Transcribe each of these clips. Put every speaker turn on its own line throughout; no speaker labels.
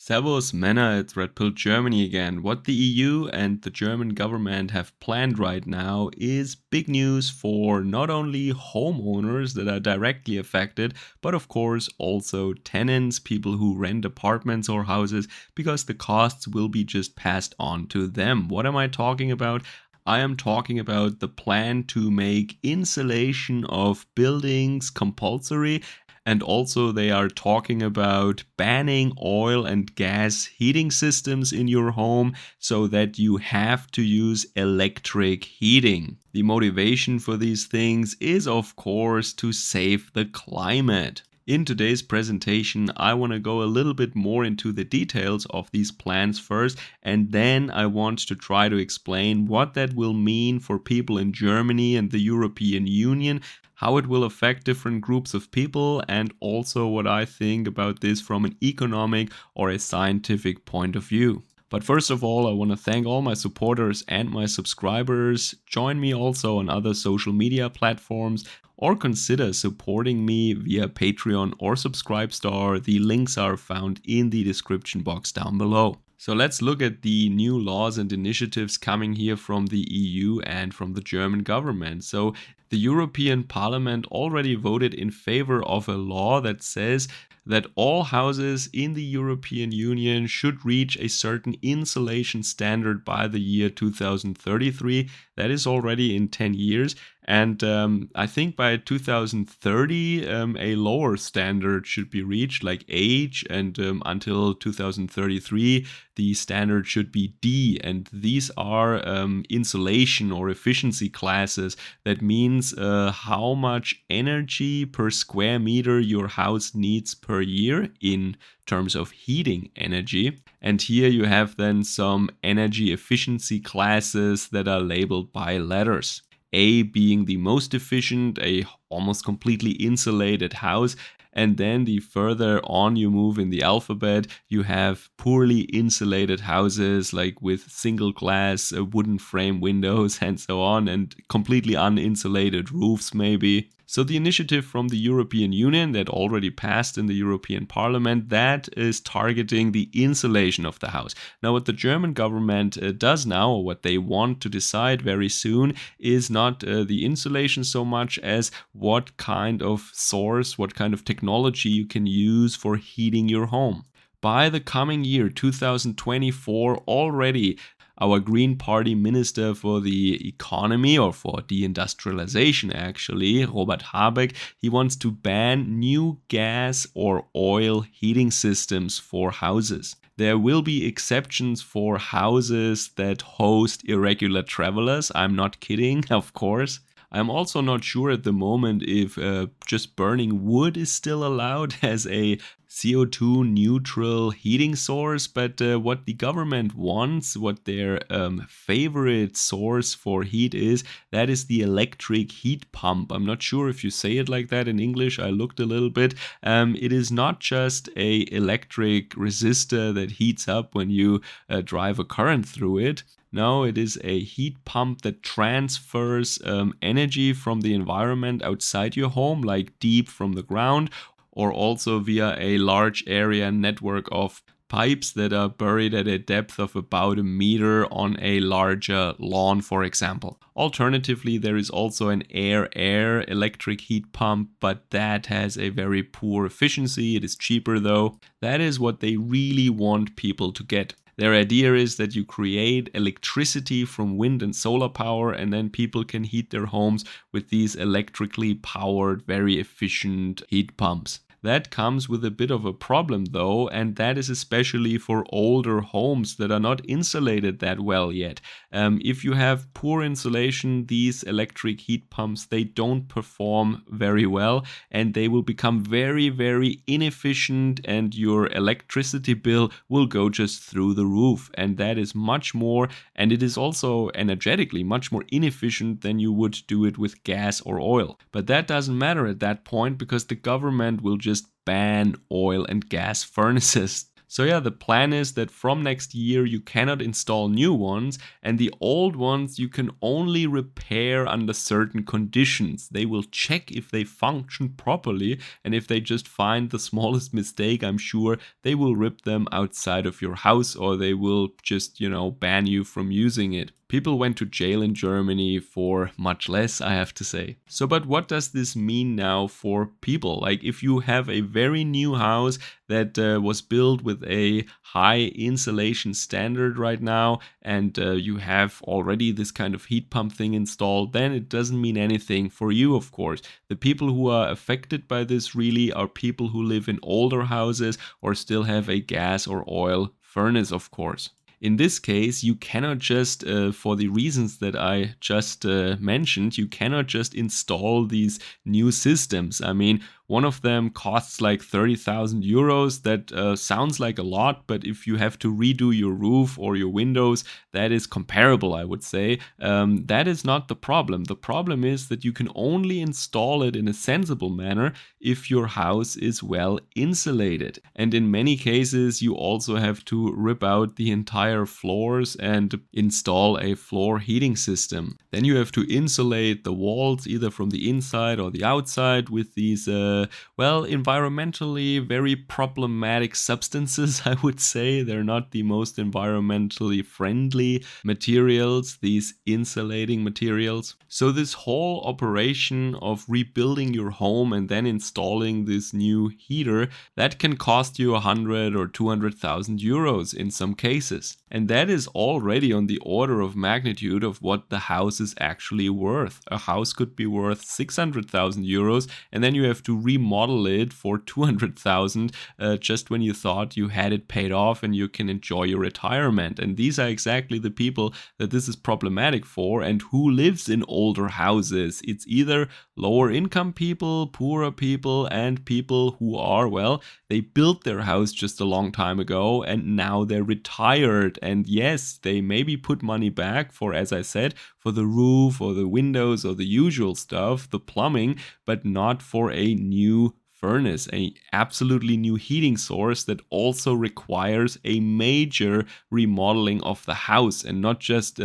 Servus, Männer, it's Red Pill Germany again. What the EU and the German government have planned right now is big news for not only homeowners that are directly affected, but of course also tenants, people who rent apartments or houses, because the costs will be just passed on to them. What am I talking about? I am talking about the plan to make insulation of buildings compulsory, and also they are talking about banning oil and gas heating systems in your home so that you have to use electric heating. The motivation for these things is, of course, to save the climate. In today's presentation, I want to go a little bit more into the details of these plans first, and then I want to try to explain what that will mean for people in Germany and the European Union, how it will affect different groups of people, and also what I think about this from an economic or a scientific point of view. But first of all, I want to thank all my supporters and my subscribers. Join me also on other social media platforms or consider supporting me via Patreon or Subscribestar. The links are found in the description box down below. So let's look at the new laws and initiatives coming here from the EU and from the German government. So the European Parliament already voted in favor of a law that says that all houses in the European Union should reach a certain insulation standard by the year 2033. That is already in 10 years. And I think by 2030, a lower standard should be reached, like H, and until 2033, the standard should be D. And these are insulation or efficiency classes. That means how much energy per square meter your house needs per year in terms of heating energy. And here you have then some energy efficiency classes that are labeled by letters. A being the most efficient, a almost completely insulated house. And then the further on you move in the alphabet, you have poorly insulated houses, like with single glass wooden frame windows and so on, and completely uninsulated roofs maybe. So the initiative from the European Union that already passed in the European Parliament, that is targeting the insulation of the house. Now what the German government does now, or what they want to decide very soon, is not the insulation so much as what kind of source, what kind of technology you can use for heating your home. By the coming year, 2024, already our Green Party Minister for the Economy, or for deindustrialization actually, Robert Habeck, he wants to ban new gas or oil heating systems for houses. There will be exceptions for houses that host irregular travelers. I'm not kidding, of course. I'm also not sure at the moment if just burning wood is still allowed as a CO2 neutral heating source, but what the government wants, what their favorite source for heat is, that is the electric heat pump. I'm not sure if you say it like that in English. I looked a little bit. It is not just a electric resistor that heats up when you drive a current through it. No, it is a heat pump that transfers energy from the environment outside your home, like deep from the ground, or also via a large area network of pipes that are buried at a depth of about a meter on a larger lawn, for example. Alternatively, there is also an air-air electric heat pump, but that has a very poor efficiency. It is cheaper though. That is what they really want people to get. Their idea is that you create electricity from wind and solar power, and then people can heat their homes with these electrically powered, very efficient heat pumps. That comes with a bit of a problem though, and that is especially for older homes that are not insulated that well yet. If you have poor insulation, these electric heat pumps, they don't perform very well, and they will become very, very inefficient, and your electricity bill will go just through the roof. And that is much more, and it is also energetically much more inefficient than you would do it with gas or oil. But that doesn't matter at that point, because the government will just ban oil and gas furnaces. So yeah, the plan is that from next year you cannot install new ones, and the old ones you can only repair under certain conditions. They will check if they function properly, and if they just find the smallest mistake, I'm sure they will rip them outside of your house, or they will just, ban you from using it. People went to jail in Germany for much less, I have to say. So, but what does this mean now for people? Like, if you have a very new house that was built with a high insulation standard right now, and you have already this kind of heat pump thing installed, then it doesn't mean anything for you, of course. The people who are affected by this really are people who live in older houses or still have a gas or oil furnace, of course. In this case, you cannot just, for the reasons that I just mentioned, you cannot just install these new systems. I mean, one of them costs like 30,000 euros. That sounds like a lot, but if you have to redo your roof or your windows, that is comparable, I would say. That is not the problem. The problem is that you can only install it in a sensible manner if your house is well insulated. And in many cases, you also have to rip out the entire floors and install a floor heating system. Then you have to insulate the walls either from the inside or the outside with these environmentally very problematic substances, I would say. They're not the most environmentally friendly materials, these insulating materials. So this whole operation of rebuilding your home and then installing this new heater, that can cost you 100 or 200,000 euros in some cases. And that is already on the order of magnitude of what the house is actually worth. A house could be worth 600,000 euros, and then you have to remodel it for 200,000 just when you thought you had it paid off and you can enjoy your retirement. And these are exactly the people that this is problematic for, and who lives in older houses. It's either lower income people, poorer people, and people who are, they built their house just a long time ago and now they're retired. And yes, they maybe put money back for, as I said, for the roof or the windows or the usual stuff, the plumbing, but not for a new furnace, a absolutely new heating source that also requires a major remodeling of the house and not just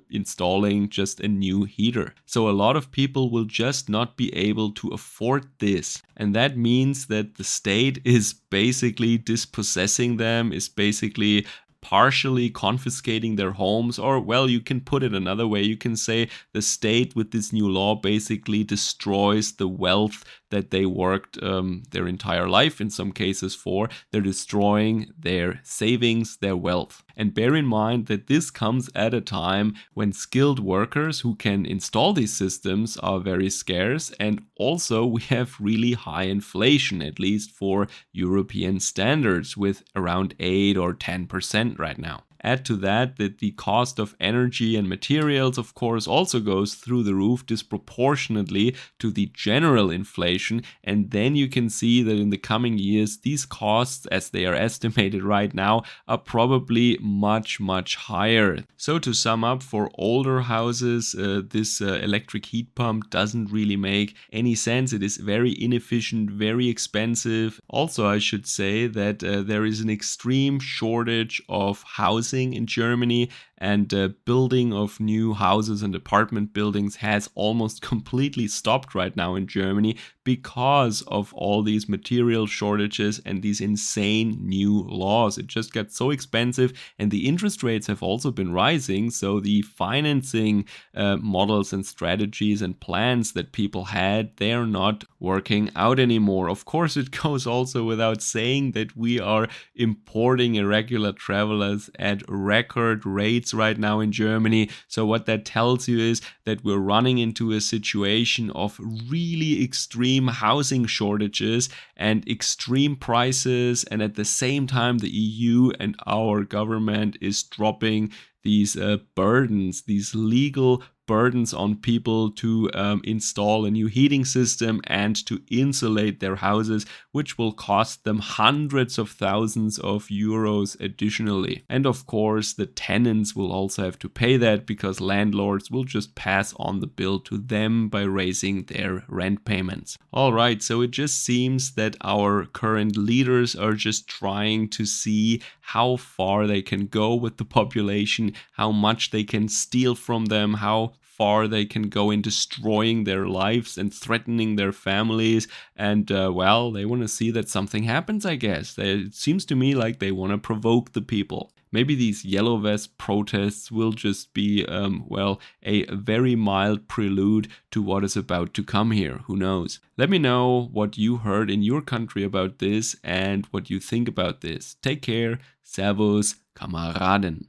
installing just a new heater. So a lot of people will just not be able to afford this. And that means that the state is basically dispossessing them, is basically partially confiscating their homes, or you can put it another way. You can say the state with this new law basically destroys the wealth that they worked their entire life in some cases for. They're destroying their savings, their wealth. And bear in mind that this comes at a time when skilled workers who can install these systems are very scarce, and also we have really high inflation, at least for European standards, with around 8 or 10% right now. Add to that the cost of energy and materials, of course, also goes through the roof disproportionately to the general inflation. And then you can see that in the coming years, these costs, as they are estimated right now, are probably much, much higher. So to sum up, for older houses, this electric heat pump doesn't really make any sense. It is very inefficient, very expensive. Also, I should say that there is an extreme shortage of housing in Germany, and building of new houses and apartment buildings has almost completely stopped right now in Germany because of all these material shortages and these insane new laws. It just got so expensive, and the interest rates have also been rising, so the financing models and strategies and plans that people had, they're not working out anymore. Of course, it goes also without saying that we are importing irregular travelers at record rates right now in Germany. So what that tells you is that we're running into a situation of really extreme housing shortages and extreme prices, and at the same time the EU and our government is dropping these burdens, these legal burdens on people to install a new heating system and to insulate their houses, which will cost them hundreds of thousands of euros additionally. And of course, the tenants will also have to pay that because landlords will just pass on the bill to them by raising their rent payments. All right, so it just seems that our current leaders are just trying to see how far they can go with the population, how much they can steal from them, how far they can go in destroying their lives and threatening their families. And well, they want to see that something happens, I guess. It seems to me like they want to provoke the people. Maybe these yellow vest protests will just be, well, a very mild prelude to what is about to come here. Who knows? Let me know what you heard in your country about this and what you think about this. Take care. Servus, Kameraden.